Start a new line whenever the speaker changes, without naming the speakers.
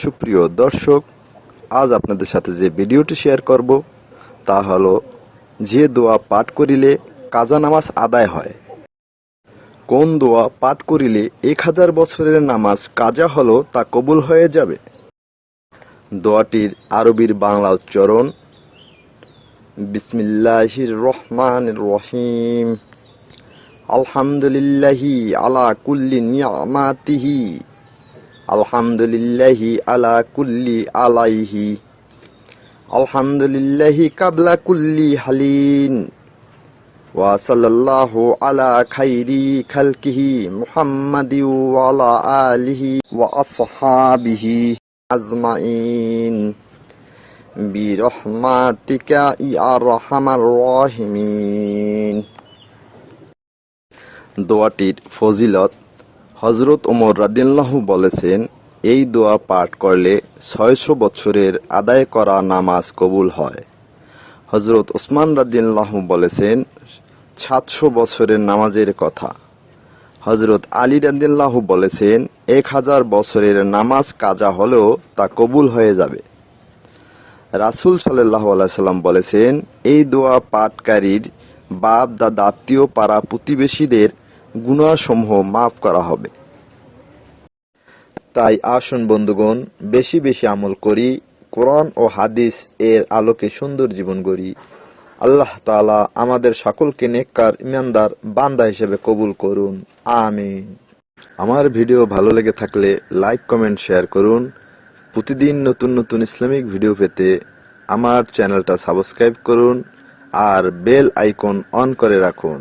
সুপ্রিয় দর্শক, আজ আপনাদের সাথে যে ভিডিওটি শেয়ার করব তা হলো যে দোয়া পাঠ করিলে কাজা নামাজ আদায় হয়। কোন দোয়া পাঠ করিলে 1000 বছরের নামাজ কাজা হলো তা কবুল হয়ে যাবে। দোয়াটির আরবির বাংলা উচ্চারণ বিসমিল্লাহির রহমানির রহিম। আলহামদুলিল্লাহি আলা কুল্লি নিয়ামাতিহি, আলহামদুলিল্লাহি আলা কুল্লি আলাইহি, আলহামদুলিল্লাহি কাবলা কুল্লি হালিন, ওয়া সাল্লাল্লাহু আলা খাইরি খালকিহি মুহাম্মাদি ওয়া আলা আলিহি ওয়া আসহাবিহি আজমাইন বিরহমাতিকা ইয়া আরহামার রাহিমিন। দোয়াটির ফজিলত: হযরত ওমর রাদিয়াল্লাহু বলেছেন, এই দোয়া পাঠ করলে 600 বছরের আদায় করা নামাজ কবুল হয়। হযরত ওসমান রাদিয়াল্লাহু বলেছেন 700 বছরের নামাজের কথা। হযরত আলী রাদিয়াল্লাহু বলেছেন 1000 বছরের নামাজ কাজা হলেও তা কবুল হয়ে যাবে। রাসূল সাল্লাল্লাহু আলাইহি সাল্লাম বলেছেন, এই দোয়া পাঠকারীর বাপ দাদা আত্মীয় পাড়া প্রতিবেশীদের গুনাহসমূহ মাফ করা হবে। তাই আসুন বন্ধুগণ, বেশি বেশি আমল করি, কোরআন ও হাদিস এর আলোকে সুন্দর জীবন গড়ি। আল্লাহ তাআলা আমাদের সকলকে নেককার ঈমানদার বান্দা হিসেবে কবুল করুন, আমিন। আমার ভিডিও ভালো লেগে থাকলে লাইক কমেন্ট শেয়ার করুন। প্রতিদিন নতুন নতুন ইসলামিক ভিডিও পেতে আমার চ্যানেলটা সাবস্ক্রাইব করুন আর বেল আইকন অন করে রাখুন।